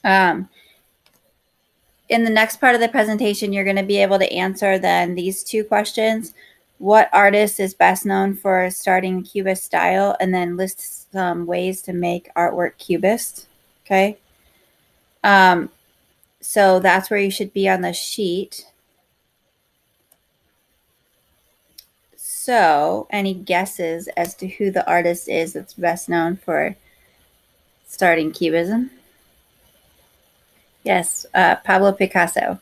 In the next part of the presentation, you're going to be able to answer then these two questions. What artist is best known for starting Cubist style, and then list some ways to make artwork Cubist. Okay. So that's where you should be on the sheet. So any guesses as to who the artist is that's best known for starting Cubism? Yes, Pablo Picasso.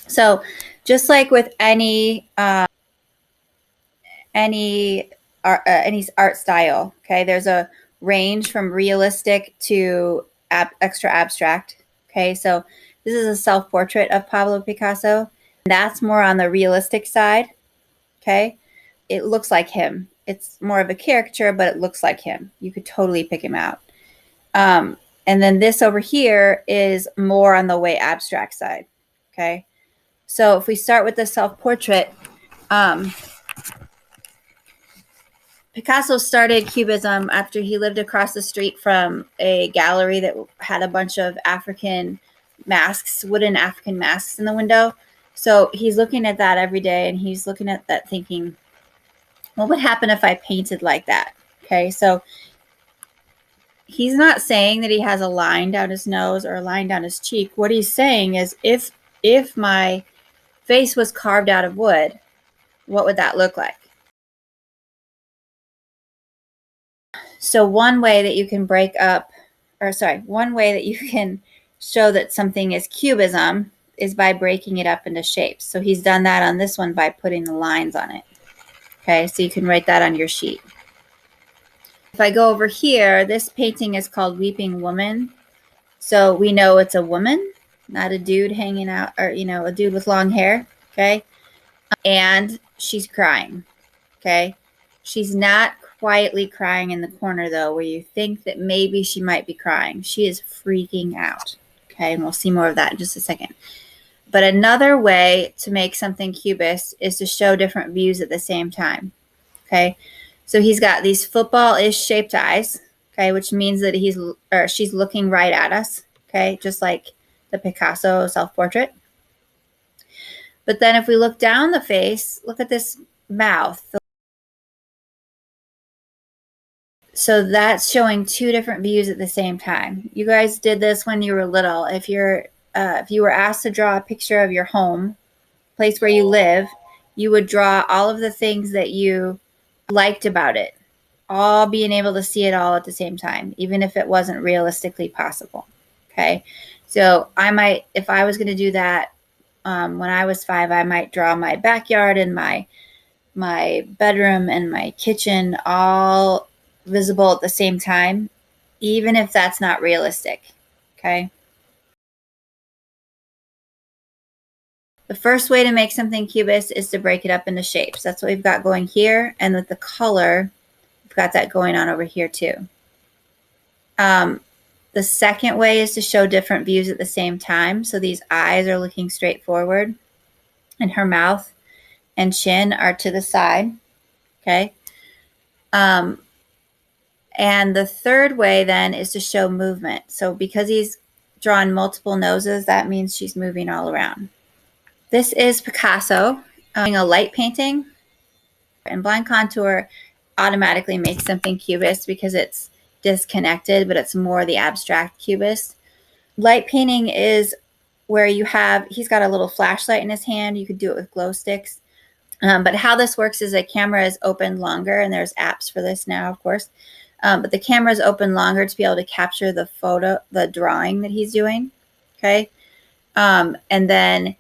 So just like with any art style, okay, there's a range from realistic to extra abstract. Okay, so this is a self-portrait of Pablo Picasso. That's more on the realistic side. Okay, it looks like him. It's more of a caricature, but it looks like him. You could totally pick him out. And then this over here is more on the way abstract side. Okay, so if we start with the self-portrait, Picasso started Cubism after he lived across the street from a gallery that had a bunch of African masks, wooden African masks in the window. So he's looking at that every day, and he's looking at that thinking, what would happen if I painted like that? Okay, so he's not saying that he has a line down his nose or a line down his cheek. What he's saying is if my face was carved out of wood, what would that look like? So one way that you can one way that you can show that something is cubism is by breaking it up into shapes. So he's done that on this one by putting the lines on it. Okay, so you can write that on your sheet. If I go over here, this painting is called Weeping Woman. So we know it's a woman, not a dude hanging out, or, a dude with long hair. Okay, and she's crying. Okay, she's not quietly crying in the corner, though, where you think that maybe she might be crying. She is freaking out. Okay, and we'll see more of that in just a second. But another way to make something cubist is to show different views at the same time. Okay, so he's got these football-ish shaped eyes. Okay, which means that she's looking right at us. Okay, just like the Picasso self-portrait. But then if we look down the face, look at this mouth. So that's showing two different views at the same time. You guys did this when you were little. If you were asked to draw a picture of your home, place where you live, you would draw all of the things that you liked about it, all being able to see it all at the same time, even if it wasn't realistically possible. Okay, so if I was going to do that when I was 5, I might draw my backyard and my bedroom and my kitchen all visible at the same time, even if that's not realistic. Okay. The first way to make something cubist is to break it up into shapes. That's what we've got going here. And with the color, we've got that going on over here too. The second way is to show different views at the same time. So these eyes are looking straight forward, and her mouth and chin are to the side. Okay. And the third way then is to show movement. So because he's drawn multiple noses, that means she's moving all around. This is Picasso doing a light painting, and blind contour automatically makes something cubist because it's disconnected, but it's more the abstract cubist. Light painting is where he's got a little flashlight in his hand. You could do it with glow sticks. But how this works is a camera is opened longer, and there's apps for this now, of course. But the camera is open longer to be able to capture the drawing that he's doing. Okay. And then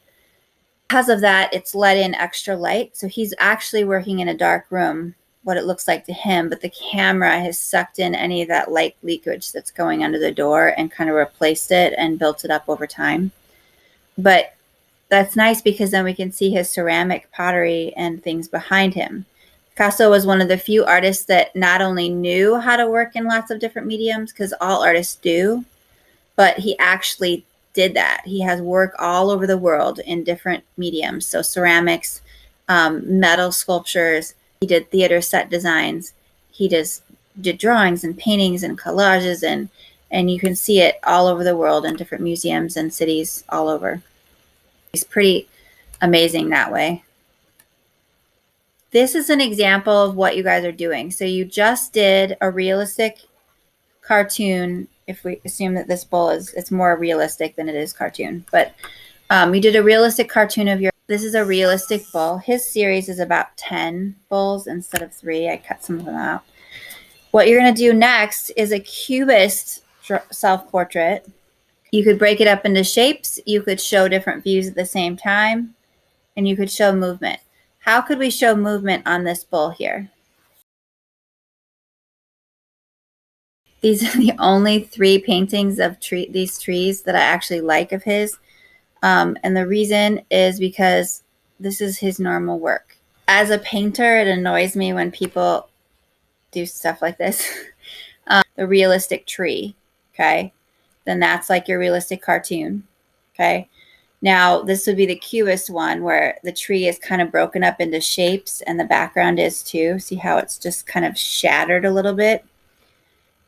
because of that, it's let in extra light. So he's actually working in a dark room, what it looks like to him, but the camera has sucked in any of that light leakage that's going under the door and kind of replaced it and built it up over time. But that's nice because then we can see his ceramic pottery and things behind him. Picasso was one of the few artists that not only knew how to work in lots of different mediums, because all artists do, but he actually did that. He has work all over the world in different mediums. So ceramics, metal sculptures. He did theater set designs. He did drawings and paintings and collages and And you can see it all over the world in different museums and cities all over. It's pretty amazing that way. This is an example of what you guys are doing. So you just did a realistic cartoon. If we assume that this bull it's more realistic than it is cartoon, but you did a realistic cartoon of this is a realistic bull. His series is about 10 bulls instead of 3. I cut some of them out. What you're going to do next is a Cubist self-portrait. You could break it up into shapes. You could show different views at the same time, and you could show movement. How could we show movement on this bull here? These are the only 3 paintings of these trees that I actually like of his. And the reason is because this is his normal work. As a painter, it annoys me when people do stuff like this. The realistic tree, okay? Then that's like your realistic cartoon, okay? Now, this would be the Cubist one where the tree is kind of broken up into shapes and the background is too. See how it's just kind of shattered a little bit?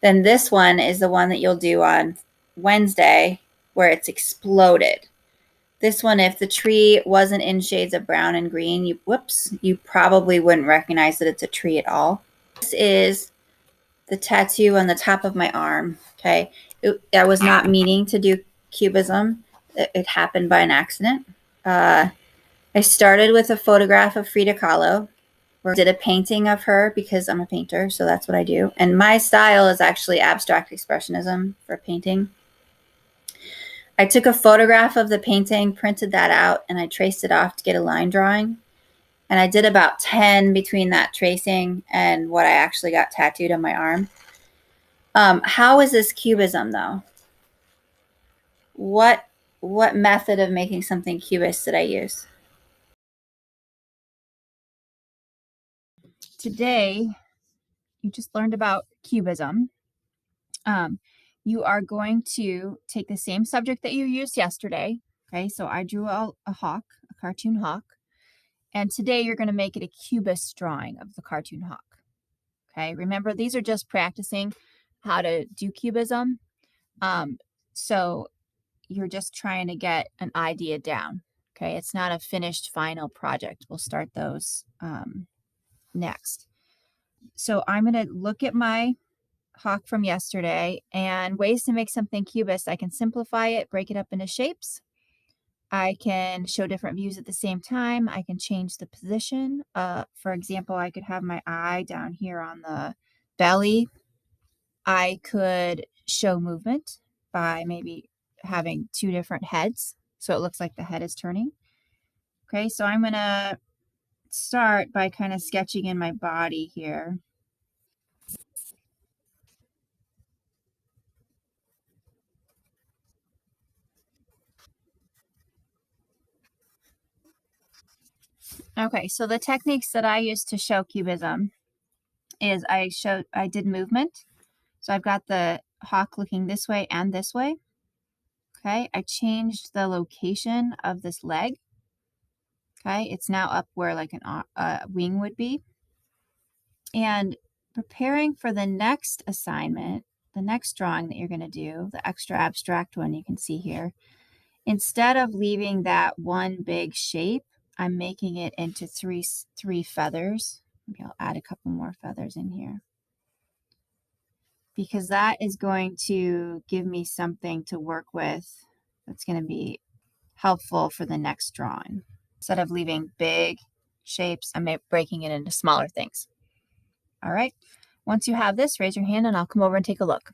Then this one is the one that you'll do on Wednesday where it's exploded. This one, if the tree wasn't in shades of brown and green, you probably wouldn't recognize that it's a tree at all. This is the tattoo on the top of my arm, okay? I was not meaning to do cubism. It happened by an accident. I started with a photograph of Frida Kahlo. I did a painting of her because I'm a painter, so that's what I do. And my style is actually abstract expressionism for painting. I took a photograph of the painting, printed that out, and I traced it off to get a line drawing. And I did about 10 between that tracing and what I actually got tattooed on my arm. How is this cubism, though? What method of making something cubist did I use? Today, you just learned about cubism. You are going to take the same subject that you used yesterday. Okay, so I drew a hawk, a cartoon hawk. And today you're going to make it a cubist drawing of the cartoon hawk. Okay, remember these are just practicing how to do cubism. So you're just trying to get an idea down. Okay, it's not a finished final project. We'll start those next. So I'm going to look at my hawk from yesterday and ways to make something cubist. I can simplify it, break it up into shapes. I can show different views at the same time. I can change the position. For example, I could have my eye down here on the belly. I could show movement by maybe having 2 different heads, so it looks like the head is turning. Okay, so I'm going to start by kind of sketching in my body here. Okay, so the techniques that I use to show cubism is I did movement. So I've got the hawk looking this way and this way. Okay, I changed the location of this leg. Okay, it's now up where like a wing would be. And preparing for the next assignment, the next drawing that you're going to do, the extra abstract one you can see here, instead of leaving that one big shape, I'm making it into three feathers. Maybe I'll add a couple more feathers in here, because that is going to give me something to work with that's going to be helpful for the next drawing. Instead of leaving big shapes, I'm breaking it into smaller things. All right. Once you have this, raise your hand and I'll come over and take a look.